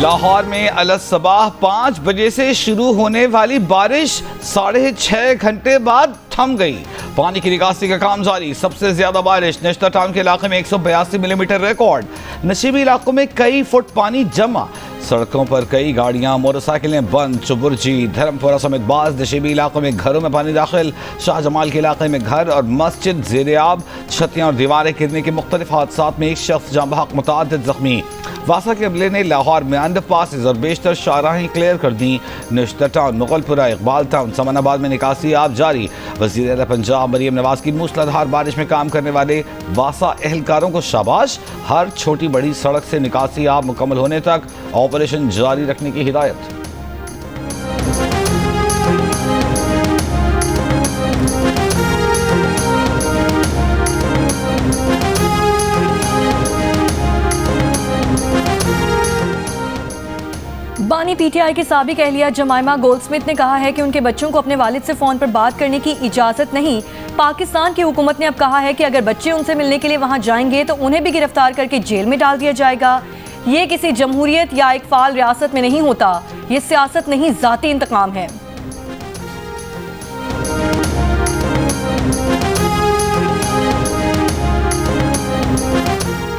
लाहौर में अलसबाह 5 बजे से शुरू होने वाली बारिश 6.5 घंटे बाद थम गई। पानी की निकासी का काम जारी। सबसे ज्यादा बारिश नेशनल टाउन के इलाके में 182 मिलीमीटर रिकॉर्ड। नशीबी इलाकों में कई फुट पानी जमा। सड़कों पर कई गाड़ियां मोटरसाइकिलें बंद। चुबुर्जी धर्मपुरा समेत बाज नशीबी इलाकों में घरों में पानी दाखिल। शाहजमाल के इलाके में घर और मस्जिद ज़ेर-ए-आब। छतियां और दीवारें गिरने के मुख्तलिफ हादसात में एक शख्स जाँ बहक, मुतअद्दिद जख्मी। वासा के अमले ने लाहौर में अंडर पासेज और बेशतर शाहराहें क्लियर कर दी। National town, Mughalpura, Iqbal town, Samanabad में निकासी आप जारी। वज़ीर आला पंजाब मरीम नवाज की मूसलाधार बारिश में काम करने वाले वासा एहलकारों को शाबाश। हर छोटी बड़ी सड़क से निकासी आप मुकम्मल होने तक ऑपरेशन जारी रखने की हिदायत। बानी पीटीआई की साबिक एहलिया जमाइमा गोल्डस्मिथ ने कहा है कि उनके बच्चों को अपने वालिद से फ़ोन पर बात करने की इजाज़त नहीं। पाकिस्तान की हुकूमत ने अब कहा है कि अगर बच्चे उनसे मिलने के लिए वहां जाएंगे तो उन्हें भी गिरफ्तार करके जेल में डाल दिया जाएगा। ये किसी जमहूरियत या एक फाल रियासत में नहीं होता। ये सियासत नहीं, ज़ाती इंतकाम है।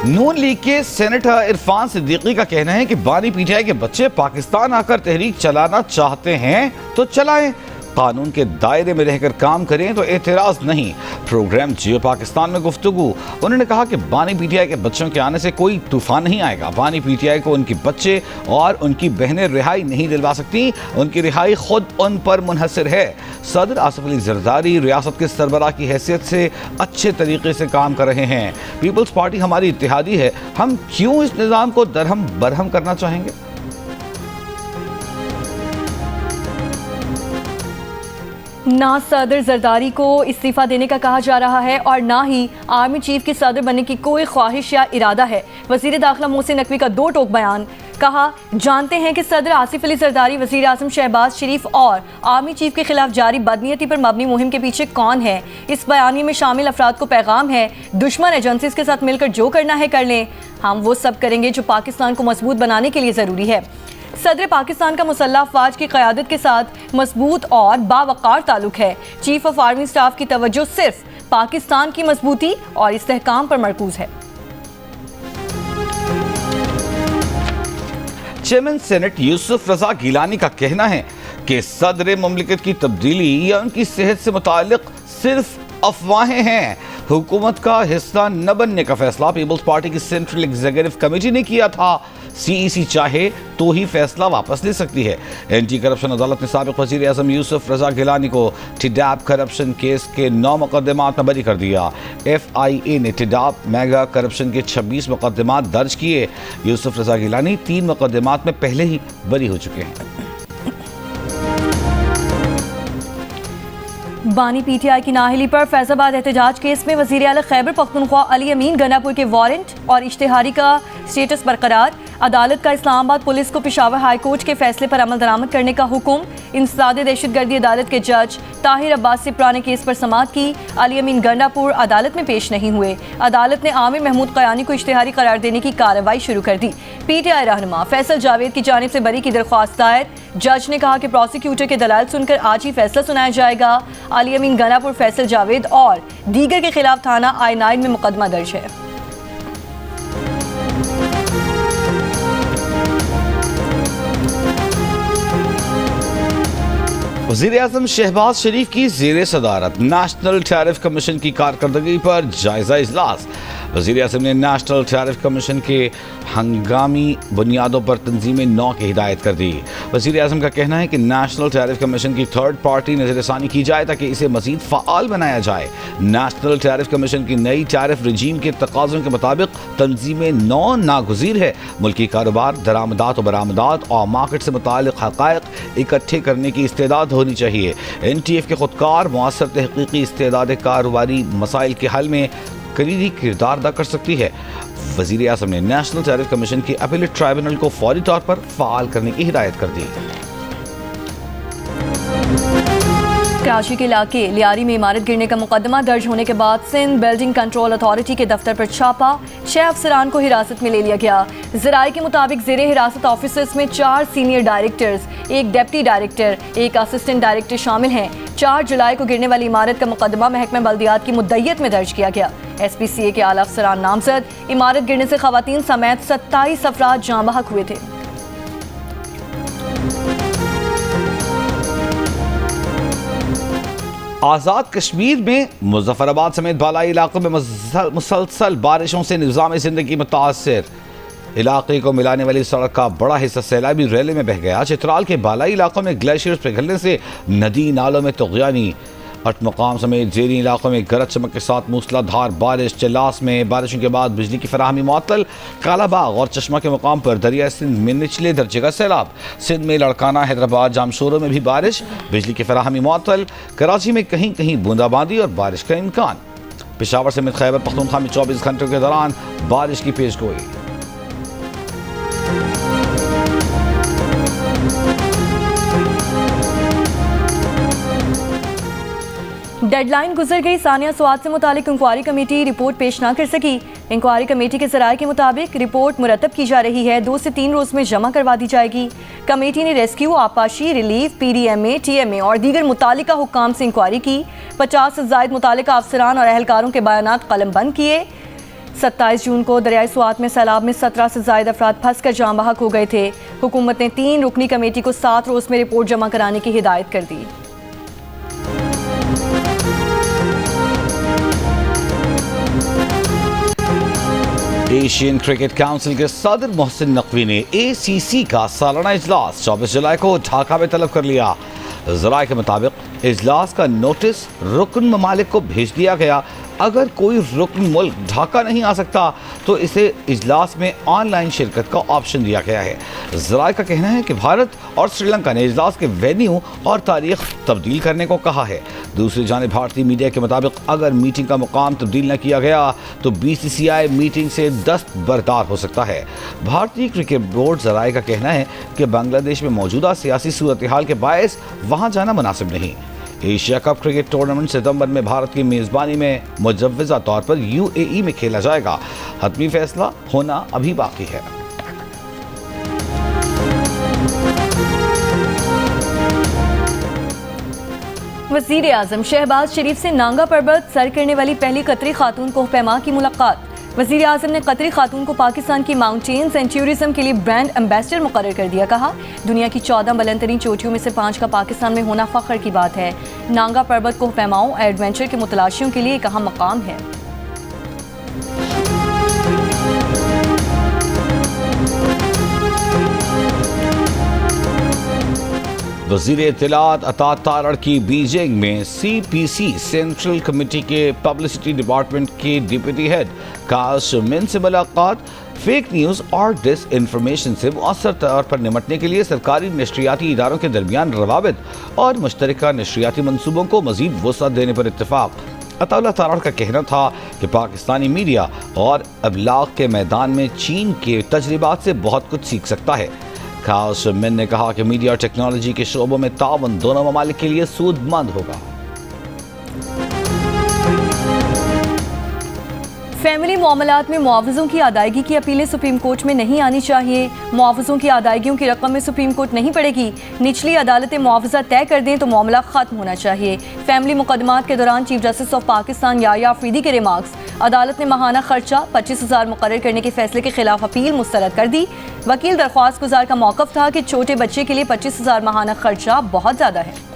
नून लीग के सेनेटर इरफान सिद्दीकी का कहना है कि बानी पीटीआई के बच्चे पाकिस्तान आकर तहरीक चलाना चाहते हैं तो चलाएं, कानून के दायरे में रहकर काम करें तो एतराज नहीं। प्रोग्राम जियो पाकिस्तान में गुफ्तगू। उन्होंने कहा कि बानी पीटीआई के बच्चों के आने से कोई तूफान नहीं आएगा। बानी पीटीआई को उनके बच्चे और उनकी बहनें रिहाई नहीं दिलवा सकती। उनकी रिहाई खुद उन पर मुनहसर है। सदर आसिफ अली जरदारी रियासत के सरबराह की हैसियत से अच्छे तरीके से काम कर रहे हैं। पीपल्स पार्टी हमारी इत्तेहादी है। हम क्यों इस निज़ाम को दरहम बरहम करना चाहेंगे? ना सदर जरदारी को इस्तीफा देने का कहा जा रहा है और ना ही आर्मी चीफ के सदर बनने की कोई ख्वाहिश या इरादा है। वज़ीर दाखिला मोहसिन नकवी का दो टोक बयान। कहा, जानते हैं कि सदर आसिफ अली जरदारी, वज़ीर आज़म शहबाज शरीफ और आर्मी चीफ के खिलाफ जारी बदनीयती पर मबनी मुहिम के पीछे कौन है। इस बयानी में शामिल अफराद को पैगाम है, दुश्मन एजेंसीज के साथ मिलकर जो करना है कर लें। हम वो सब करेंगे जो पाकिस्तान को मजबूत बनाने के लिए ज़रूरी है। सदर पाकिस्तान का मुसल्लह अफवाज की क़यादत के साथ मजबूत और बावकार ताल्लुक है। चीफ ऑफ आर्मी स्टाफ की तवज्जो सिर्फ पाकिस्तान की मजबूती और इस्तेहकाम पर मरकूज है। चेयरमैन सेनेट यूसुफ रजा गिलानी का कहना है कि सदर मुमलिकत की तब्दीली या उनकी सेहत से मुताल्लिक सिर्फ अफवाहें हैं। हुकूमत का हिस्सा न बनने का फैसला पीपल्स पार्टी की सेंट्रल एग्जीक्यूटिव कमेटी ने किया था। सीईसी चाहे तो ही फैसला वापस ले सकती है। एंटी करप्शन अदालत ने साबिक वज़ीर आज़म यूसुफ रजा गिलानी को टिडाप करप्शन केस के 9 मुकदमात में बरी कर दिया। FIA ने टिडाप मेगा करप्शन के 26 मुकदमात दर्ज किए। यूसुफ रजा गिलानी 3 मुकदमात में पहले ही बरी हो चुके हैं। बानी पीटीआई की नाअहली पर फैजाबाद एहतजाज केस में वज़ीर आला खैबर पख्तूनख्वा अली अमीन गंडापुर के वारंट और इश्तिहारी का स्टेटस बरकरार। अदालत का इस्लामाबाद पुलिस को पेशावर हाई कोर्ट के फैसले पर अमल दरामद करने का हुक्म। इंसदादे दहशतगर्दी अदालत के जज ताहिर अब्बास से पुराने केस पर समाअत की। अली अमीन गंडापुर अदालत में पेश नहीं हुए। अदालत ने आमिर महमूद क़यानी को इश्तिहारी करार देने की कार्रवाई शुरू कर दी। पीटीआई रहनुमा फैसल जावेद की जानिब से बरी की दरख्वास्त दायर। जज ने कहा कि प्रोसिक्यूटर के दलाल सुनकर आज ही फैसला सुनाया जाएगा। अली अमीन गंडापुर, फैसल जावेद और दीगर के खिलाफ थाना I-9 में मुकदमा दर्ज है। वज़ीर आज़म शहबाज शरीफ की ज़ेर सदारत नेशनल टैरिफ कमीशन की कारकर्दगी पर जायजा इजलास। वज़ीर आज़म ने नेशनल टैरिफ कमीशन के हंगामी बुनियादों पर तंजीम 9 की हिदायत कर दी। वज़ीर आज़म का कहना है कि नेशनल टैरिफ कमीशन की थर्ड पार्टी नज़रसानी की जाए ताकि इसे मज़ीद फ़आल बनाया जाए। नेशनल टैरिफ कमीशन की नई टैरिफ रजीम के तकाज़ों के मुताबिक तंजीम 9 नागुज़ीर है। मुल्की कारोबार, दरामदात और बरामदात और मार्केट से मुताल्लिक़ हक़ाइक़ इकट्ठे करने की इस्तेदाद होनी चाहिए। NTF के खुदकार मुअस्सर तहक़ीक़ी इस्तेदाद कारोबारी मसाइल के हल में कलीदी किरदार अदा कर सकती है। वज़ीर आज़म ने नेशनल टैरिफ कमीशन के अपीलेट ट्राइब्यूनल को फौरी तौर पर फ़आल करने की हिदायत कर दी। कराची के इलाके लियारी में इमारत गिरने का मुकदमा दर्ज होने के बाद सिंध बिल्डिंग कंट्रोल अथॉरिटी के दफ्तर पर छापा, 6 अफसरान को हिरासत में ले लिया गया। ज़राए के मुताबिक ज़ेरे हिरासत ऑफिसर्स में 4 senior directors, 1 deputy director, 1 assistant director शामिल हैं। 4 जुलाई को गिरने वाली इमारत का मुकदमा महकमा बल्दियात की मुद्दइयत में दर्ज किया गया। SPCA के आला अफसरान नामजद। इमारत गिरने से खवातीन समेत 27 अफराद जाँ बहक हुए थे। आज़ाद कश्मीर में मुजफ्फराबाद समेत बालाई इलाकों में मुसलसल बारिशों से निज़ाम ज़िंदगी मुतासर। इलाके को मिलाने वाली सड़क का बड़ा हिस्सा सैलाबी रैली में बह गया। चित्राल के बालाई इलाकों में ग्लेशियर्स पिघलने से नदी नालों में तुग़यानी। अटमकाम समेत जेरी इलाकों में गरज चमक के साथ मूसलाधार बारिश। चलास में बारिशों के बाद बिजली की फराहमी मुअत्तल। कालाबाग और चश्मा के मुकाम पर दरिया सिंध में निचले दर्जे का सैलाब। सिंध में लड़काना, हैदराबाद, जामशोरों में भी बारिश। बिजली की फराहमी मुअत्तल। कराची में कहीं कहीं बूंदाबांदी और बारिश का इम्कान। पेशावर समेत खैबर पख्तूनख्वा में 24 घंटों के दौरान बारिश की पेशगोई। डेडलाइन गुजर गई। सानिया स्वाद से मुतालिक इंक्वायरी कमेटी रिपोर्ट पेश ना कर सकी। इंक्वायरी कमेटी के ज़राए के मुताबिक रिपोर्ट मुरतब की जा रही है, 2 से 3 रोज़ में जमा करवा दी जाएगी। कमेटी ने रेस्क्यू, आपाशी, रिलीफ, PDMA, TMA और दीगर मुतालिका हुक्काम से इंक्वायरी की। 50 से ज़ायद मुतालिका अफसरान और अहलकारों के बयानात कलमबंद किए। 27 जून को दरियाई स्वात में सैलाब में 17 से ज़ायद अफराद फंस कर जाँ बहक हो गए थे। हुकूमत ने 3 रुकनी कमेटी को 7 रोज़ में रिपोर्ट जमा कराने की हिदायत कर दी। एशियन क्रिकेट काउंसिल के सदर मोहसिन नकवी ने ACC का सालाना इजलास 24 जुलाई को ढाका में तलब कर लिया। ज़राए के मुताबिक इजलास का नोटिस रुकन ममालिक को भेज दिया गया। अगर कोई रुकन मुल्क ढाका नहीं आ सकता तो इसे इजलास में ऑनलाइन शिरकत का ऑप्शन दिया गया है। ज़राए का कहना है कि भारत और श्रीलंका ने इजलास के वेन्यू और तारीख तब्दील करने को कहा है। दूसरी जानिब भारतीय मीडिया के मुताबिक अगर मीटिंग का मुकाम तब्दील न किया गया तो BCCI मीटिंग से दस्तबरदार हो सकता है। भारतीय क्रिकेट बोर्ड ज़राए का कहना है कि बांग्लादेश में मौजूदा सियासी सूरत हाल के बायस वहाँ जाना मुनासिब नहीं। एशिया कप क्रिकेट टूर्नामेंट सितंबर में भारत की मेज़बानी में मुजव्वज़ा तौर पर UAE में खेला जाएगा। हतमी फैसला होना अभी बाकी है। वज़ीर आज़म शहबाज शरीफ से नांगा पर्वत सर करने वाली पहली कतरी खातून कोहपैमा की मुलाकात। वज़ीर आज़म ने कतरी खातून को पाकिस्तान की माउंटेन्स एंड टूरिज्म के लिए ब्रांड एम्बेसडर मुकर्रर कर दिया। कहा, दुनिया की 14 बुलंदतरीन चोटियों में से 5 का पाकिस्तान में होना फ़ख्र की बात है। नांगा पर्वत कोहपैमाओं एडवेंचर के मुतलाशियों के लिए एक अहम मकाम है। वज़ीर इत्तलात अता तारड़ की बीजिंग में CPC सेंट्रल कमेटी के पब्लिसिटी डिपार्टमेंट के डिप्टी हेड काश मिन से मुलाकात। फेक न्यूज़ और डिस इन्फॉर्मेशन से मुअस्सर तौर पर निमटने के लिए सरकारी नशरियाती इदारों के दरमियान रवाबित और मुश्तरका नशरियाती मनसूबों को मज़ीद वसअत देने पर इत्तफाक। अता तारड़ का कहना था कि पाकिस्तानी मीडिया और अबलाग के मैदान में चीन के तजर्बात से बहुत कुछ सीख सकता है। खास मिन ने कहा कि मीडिया और टेक्नोलॉजी के शोबों में ताउन दोनों ममालिक के लिए सूदमंद होगा। फैमिली मामलात में मुआवज़ों की अदायगी की अपीलें सुप्रीम कोर्ट में नहीं आनी चाहिए। मुआवज़ों की अदायगियों की रकम में सुप्रीम कोर्ट नहीं पड़ेगी। निचली अदालतें मुआवजा तय कर दें तो मामला ख़त्म होना चाहिए। फैमिली मुकदमात के दौरान chief justice of Pakistan Yahya Afridi के रिमार्क्स। अदालत ने माहाना खर्चा 25,000 मुकर्रर करने के फैसले के खिलाफ अपील मुस्तरद कर दी। वकील दरख्वास्त गुजार का मौक़िफ़ था कि छोटे बच्चे के लिए 25,000 माहाना खर्चा बहुत ज़्यादा है।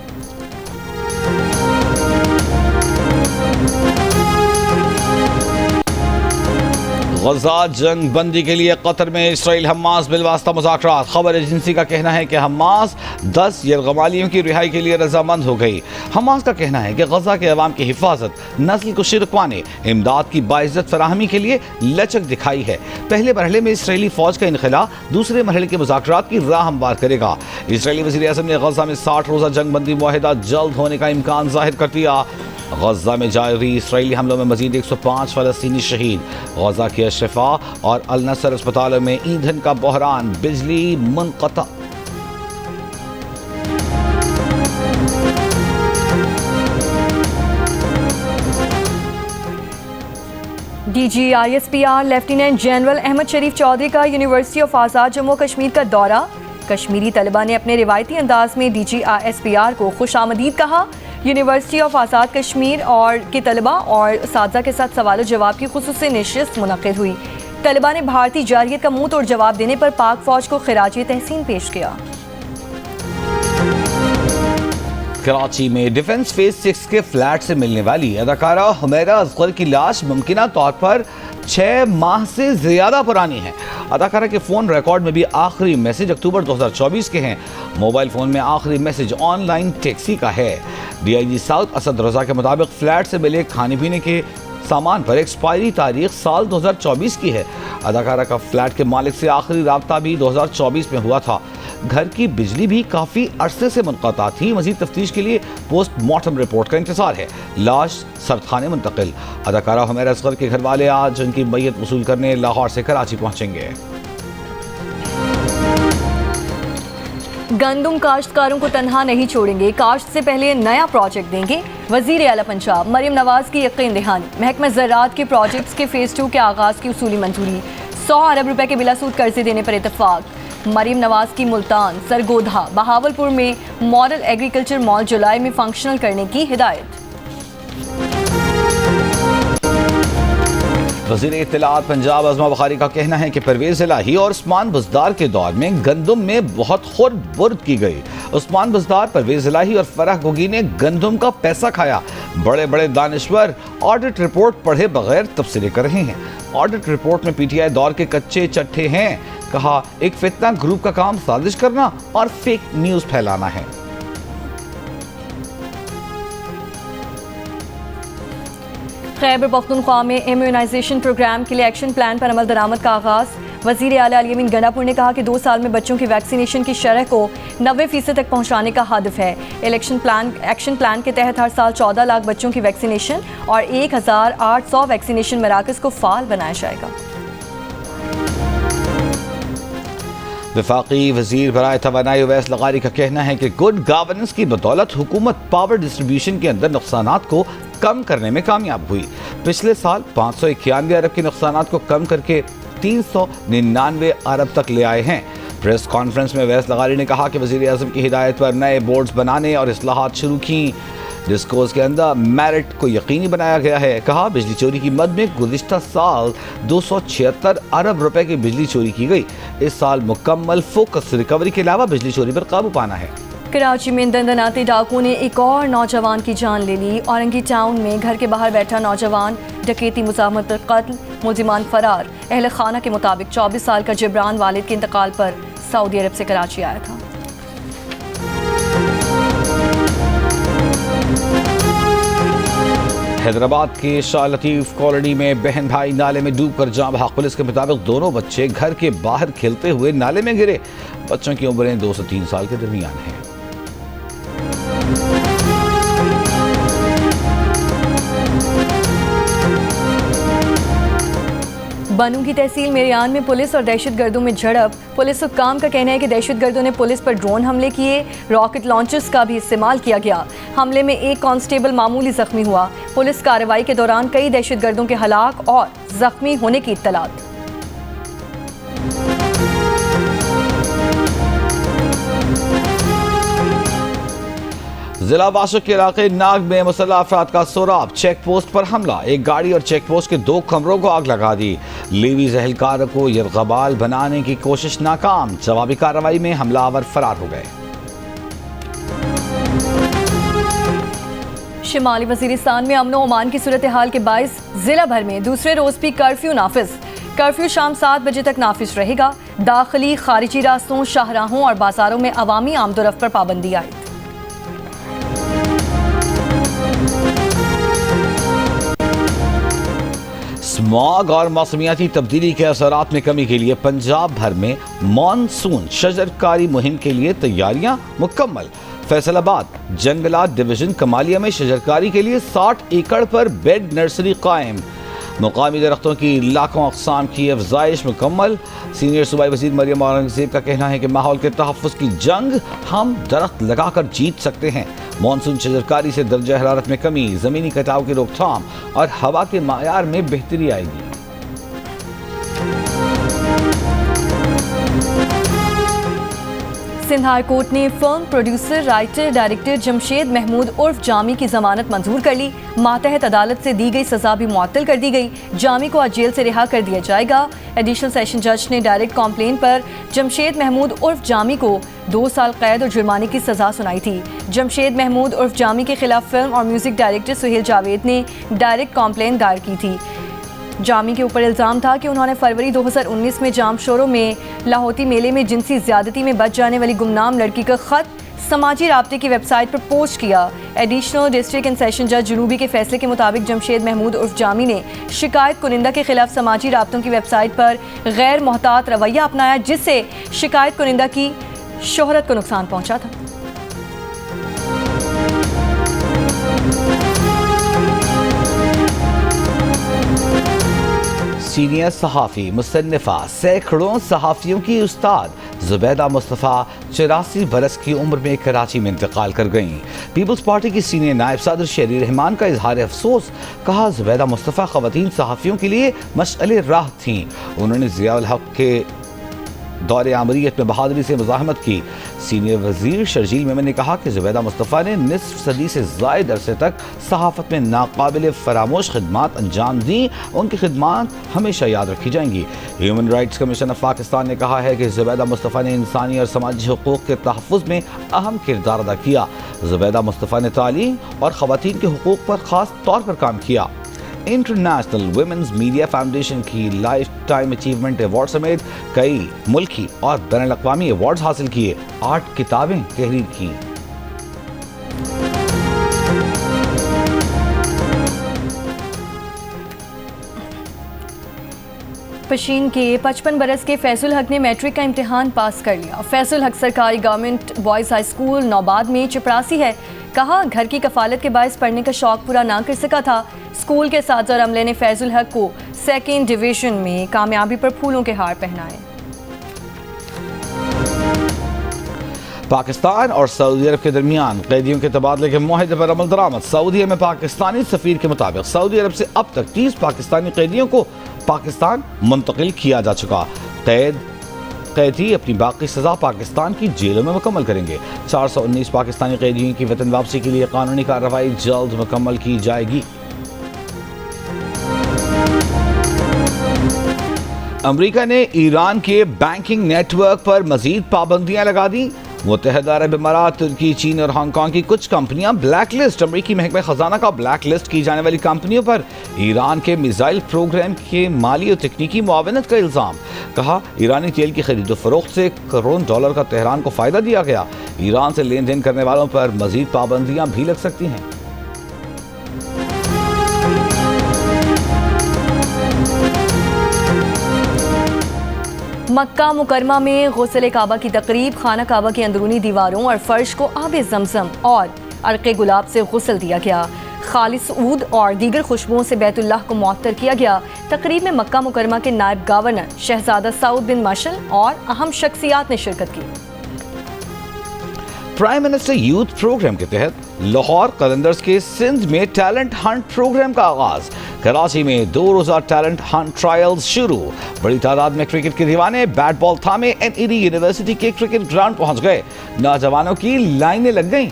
गजा जंग बंदी के लिए कतर में इसराइल हमास बिलवास्ता मुज़ाकरात। खबर एजेंसी का कहना है कि हमास 10 यरगमालियों की रिहाई के लिए रजामंद हो गई। हमास का कहना है कि गजा के अवाम की हिफाजत, नस्ल कुशी रुकवाने, इमदाद की बाइज्जत फराहमी के लिए लचक दिखाई है। पहले मरहले में इसराइली फौज का इनखला दूसरे मरहले के मुज़ाकरात की राह हमवार करेगा। इसराइली वज़ीर आज़म ने गजा में 60 रोज़ा जंग बंदी मुआहिदा जल्द होने का इम्कान जाहिर कर दिया। गजा में जारी इसराइली हमलों में मजीद 105 फ़लस्तीनी शहीद। गजा के अशफा और अल नसर अस्पतालों में ईंधन का बहरान, बिजली मुनक़ता। DGISPR लेफ्टिनेंट जनरल अहमद शरीफ चौधरी का यूनिवर्सिटी ऑफ आज़ाद जम्मू कश्मीर का दौरा। कश्मीरी तलबा ने अपने रिवायती अंदाज में DGISPR को खुशामदीद कहा। यूनिवर्सिटी ऑफ आज़ाद कश्मीर और के तलबा और असातिज़ा के साथ सवाल जवाब की खुसूसी नशिस्त मुनक़िद हुई। तलबा ने भारतीय जारियत का मुंह तोड़ जवाब देने पर पाक फौज को खिराज तहसीन पेश किया। कराची में डिफेंस फेज 6 के फ्लैट से मिलने वाली अदाकारा हुमैरा असगर की लाश मुमकिना तौर पर 6 माह से ज्यादा पुरानी है। अदाकारा के फोन रिकॉर्ड में भी आखिरी मैसेज अक्टूबर 2024 के हैं। मोबाइल फोन में आखिरी मैसेज ऑनलाइन टैक्सी का है। DIG साउथ असद रजा के मुताबिक फ्लैट से मिले खाने पीने के सामान पर एक्सपायरी तारीख साल 2024 की है। अदाकारा का फ्लैट के मालिक से आखिरी राब्ता भी 2024 में हुआ था। घर की बिजली भी काफ़ी अरसे से मुनक़ता थी। मज़ीद तफ्तीश के लिए पोस्टमार्टम रिपोर्ट का इंतज़ार है। लाश सरखाने मुंतकिल। अदाकारा हुमैरा असगर के घर वाले आज उनकी मैयत वसूल करने लाहौर से कराची पहुँचेंगे। गंदुम काश्तकारों को तनहा नहीं छोड़ेंगे, काश्त से पहले नया प्रोजेक्ट देंगे। वज़ीर आला पंजाब मरियम नवाज की यकीन दहानी। महकमा ज़राअत के प्रोजेक्ट्स के फेज़ 2 के आगाज़ की उसूली मंजूरी। 100 अरब रुपए के बिलासूद कर्जे देने पर इतफाक। मरियम नवाज की मुल्तान, सरगोधा, बहावलपुर में मॉडल एग्रीकल्चर मॉल जुलाई में फंक्शनल करने की हिदायत। वज़ीर इत्तलाआत पंजाब अज़मा बुखारी का कहना है कि परवेज़ इलाही और उस्मान बुज़दार के दौर में गंदुम में बहुत खुर्द-बुर्द की गई। उस्मान बुज़दार, परवेज़ इलाही और फराह गोगी ने गंदुम का पैसा खाया। बड़े बड़े दानिश्वर ऑडिट रिपोर्ट पढ़े बगैर तबसरे कर रहे हैं। ऑडिट रिपोर्ट में PTI दौर के कच्चे चट्टे हैं। कहा, एक फितना ग्रुप का काम साजिश करना और फेक न्यूज़ फैलाना है। खैबर पख्तूनख्वा में इम्यूनाइजेशन प्रोग्राम के लिए एक्शन प्लान पर अमल दरामद का आगाज़। वज़ीर आला अली अमीन गंडापुर ने कहा कि 2 साल में बच्चों की वैक्सीनेशन की शरह को 90% तक पहुंचाने का हदफ है। एक्शन प्लान के तहत हर साल 14 लाख बच्चों की वैक्सीनेशन और 1800 वैक्सीनेशन मराकज़ को फ़ाल बनाया जाएगा। वफाकी वज़ीर बराए तवानाई उवैस लगारी का कहना है कि गुड गवर्नेंस की बदौलत हुकूमत पावर डिस्ट्रीब्यूशन के अंदर नुकसानात को कम करने में कामयाब हुई। पिछले साल 591 अरब के नुकसानात को कम करके 399 अरब तक ले आए हैं। प्रेस कॉन्फ्रेंस में उवैस लगारी ने कहा कि वज़ीर आज़म की हिदायत पर नए बोर्ड्स बनाने और इस्लाहात शुरू की। डिस्कोर्स के अंदर मेरिट को यकीनी बनाया गया है। कहा, बिजली चोरी की मद में गुज़िश्ता साल 276 अरब रुपए की बिजली चोरी की गई। इस साल मुकम्मल फोकस रिकवरी के अलावा बिजली चोरी पर काबू पाना है। कराची में दंदनाते डाकू ने एक और नौजवान की जान ले ली। औरंगी टाउन में घर के बाहर बैठा नौजवान डकैती मुज़ाहमत पर कत्ल, मुलजिमान फरार। अहल खाना के मुताबिक 24 साल का जिब्रान वालिद के इंतकाल पर सऊदी अरब से कराची आया था। हैदराबाद के शाह लतीफ कॉलोनी में बहन भाई नाले में डूबकर जान बहक। पुलिस के मुताबिक दोनों बच्चे घर के बाहर खेलते हुए नाले में गिरे। बच्चों की उम्रें 2 से 3 साल के दरमियान हैं। बनू की तहसील मेरियान में पुलिस और दहशतगर्दों में झड़प। पुलिस हुक्काम का कहना है कि दहशतगर्दों ने पुलिस पर ड्रोन हमले किए, रॉकेट लॉन्चर्स का भी इस्तेमाल किया गया। हमले में एक कांस्टेबल मामूली जख्मी हुआ। पुलिस कार्रवाई के दौरान कई दहशतगर्दों के हलाक और जख्मी होने की इत्तलात। जिला बाशक के इलाके नाग में मुसल्लह अफराद का सोराब। चेक पोस्ट पर हमला। एक गाड़ी और चेक पोस्ट के 2 कमरों को आग लगा दी। लीवीज एहलकार को यरगबाल बनाने की कोशिश नाकाम। जवाबी कार्रवाई में हमलावर फरार हो गए। शिमाली वजीरिस्तान में अमन व अमान की सूरत हाल के बायस जिला भर में दूसरे रोज भी कर्फ्यू नाफिज। कर्फ्यू शाम 7 बजे तक नाफिज रहेगा। दाखिली खारिजी रास्तों, शाहराहों और बाजारों में अवामी आमदोरफ्त पर पाबंदी आयद। स्मॉग और मौसमियाती तब्दीली के असरात में कमी के लिए पंजाब भर में मानसून शजरकारी मुहिम के लिए तैयारियां मुकम्मल। फैसलाबाद जंगलात डिवीजन कमालिया में शजरकारी के लिए 60 एकड़ पर बेड नर्सरी कायम। मुकामी दरख्तों की लाखों अक़साम की अफजाइश मुकम्मल। सीनियर सूबाई वज़ीर मरियम औरंगज़ेब का कहना है कि माहौल के तहफ़्फ़ुज़ की जंग हम दरख्त लगाकर जीत सकते हैं। मानसून शजरकारी से दर्जा हरारत में कमी, ज़मीनी कटाव की रोकथाम और हवा के मायार में बेहतरी आएगी। सिंध हाई कोर्ट ने film producer, writer, director Jamshed Mahmood उर्फ जामी की जमानत मंजूर कर ली। मातहत अदालत से दी गई सजा भी मुअत्तल कर दी गई। जामी को आज जेल से रिहा कर दिया जाएगा। एडिशनल सेशन जज ने डायरेक्ट कॉम्प्लेन पर जमशेद महमूद उर्फ जामी को 2 साल कैद और जुर्माने की सजा सुनाई थी। जमशेद महमूद उर्फ जामी के खिलाफ फिल्म और म्यूजिक डायरेक्टर सुहेल जावेद ने डायरेक्ट कॉम्प्लेन दायर की थी। जामी के ऊपर इल्ज़ाम था कि उन्होंने फरवरी 2019 में जाम शोरों में लाहौती मेले में जिनसी ज़्यादती में बच जाने वाली गुमनाम लड़की का ख़त समाजी राब्ते की वेबसाइट पर पोस्ट किया। एडिशनल डिस्ट्रिक्ट एंड सेशन जज जुनूबी के फैसले के मुताबिक जमशेद महमूद उर्फ जामी ने शिकायत कुनिंदा के खिलाफ समाजी राब्तों की वेबसाइट पर गैर मोहतात रवैया अपनाया, जिससे शिकायत कुनिंदा की शोहरत को नुकसान पहुँचा था। सीनियर सहाफ़ी मुसन्निफ़ा, सैकड़ों सहाफ़ियों की उस्ताद ज़ुबैदा मुस्तफ़ा 84 बरस की उम्र में कराची में इंतकाल कर गईं। पीपल्स पार्टी की सीनियर नायब सदर शेरी रहमान का इजहार अफसोस। कहा, ज़ुबैदा मुस्तफ़ा ख़वातीन सहाफ़ियों के लिए मशअले राह थीं। उन्होंने ज़ियाउल हक़ के दौरे आमरीत में बहादुरी से मुज़ाहमत की। सीनियर वज़ीर शर्जील मेमन ने कहा कि ज़ुबैदा मुस्तफ़ा ने निस्फ सदी से ज़ायद अरसे तक सहाफ़त में नाकाबिल फ़रामोश खिदमात अंजाम दी। उनकी खिदमात हमेशा याद रखी जाएंगी। Human rights commission of Pakistan ने कहा है कि ज़ुबैदा मुस्तफ़ा ने इंसानी और समाजी हुकूक़ के तहफ़्फ़ुज़ में अहम किरदार अदा किया। ज़ुबैदा मुस्तफ़ा ने तालीम और ख़वातीन के हुकूक़ पर ख़ास तौर पर काम किया। इंटरनेशनल वुमेन्स मीडिया फाउंडेशन की लाइफ टाइम अचीवमेंट अवार्ड समेत कई मुल्की और बैनुल अक़वामी अवार्ड्स हासिल किए। 8 किताबें तहरीर की। पशीन के 55 बरस के फैजुल हक ने मैट्रिक का इम्तिहान पास कर लिया। फैजुल हक सरकारी गवर्नमेंट बॉयज़ हाई स्कूल नौबाद में चपरासी है। कहा, घर की कफालत के बायस पढ़ने का शौक पूरा ना कर सका था। स्कूल के साथ और अमले ने फैजुल हक को 2nd डिवीज़न में कामयाबी पर फूलों के हार पहनाए। पाकिस्तान और सऊदी अरब के दरमियान कैदियों के तबादले के मुआहदे पर अमल दरामद। सऊदी में पाकिस्तानी सफीर के मुताबिक सऊदी अरब से अब तक 30 पाकिस्तानी कैदियों को पाकिस्तान मुंतकिल किया जा चुका। कैदी अपनी बाकी सजा पाकिस्तान की जेलों में मुकम्मल करेंगे। 419 पाकिस्तानी कैदियों की वतन वापसी के लिए कानूनी कार्रवाई जल्द मुकम्मल की जाएगी। अमेरिका ने ईरान के बैंकिंग नेटवर्क पर मजीद पाबंदियां लगा दी। मुत्तहदा अरब अमारात, तुर्की, चीन और हांगकांग की कुछ कंपनियां ब्लैक लिस्ट। अमरीकी महकमे खजाना का ब्लैक लिस्ट की जाने वाली कंपनियों पर ईरान के मिसाइल प्रोग्राम के माली और तकनीकी मुआवनत का इल्ज़ाम। कहा, ईरानी तेल की खरीदो फरोख्त से करोड़ों डॉलर का तेहरान को फ़ायदा दिया गया। ईरान से लेन देन करने वालों पर मजीद पाबंदियां भी लग सकती हैं। मक्का मुकरमा में गुस्ल काबा की तकरीब। खाना काबा की अंदरूनी दीवारों और फर्श को आबे ज़मज़म और अर्क़े गुलाब से गुस्ल दिया गया। खालिस ऊद और दीगर खुशबुओं से बैतुल्लाह को मुअत्तर किया गया। तकरीब में मक्का मुकरमा के नायब गवर्नर शहजादा सऊद बिन मशल और अहम शख्सियात ने शिरकत की। प्राइम मिनिस्टर यूथ प्रोग्राम के तहत लाहौर कलंदर्स के सिंध में टैलेंट हंट प्रोग्राम का आगाज। कराची में 2 रोज़ा टैलेंट हंट ट्रायल्स शुरू। बड़ी तादाद में क्रिकेट के दीवाने बैट बॉल थामे NED यूनिवर्सिटी के क्रिकेट ग्राउंड पहुंच गए। नौजवानों की लाइनें लग गईं।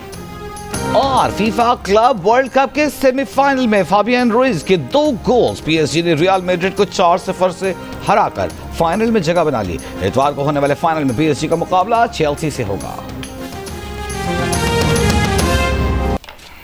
और फीफा क्लब वर्ल्ड कप के सेमीफाइनल में फाबियन रुइज के 2 गोल्स। PSG ने रियल मैड्रिड को 4-0 से हराकर फाइनल में जगह बना ली। इतवार को होने वाले फाइनल में PSG का मुकाबला चेल्सी से होगा।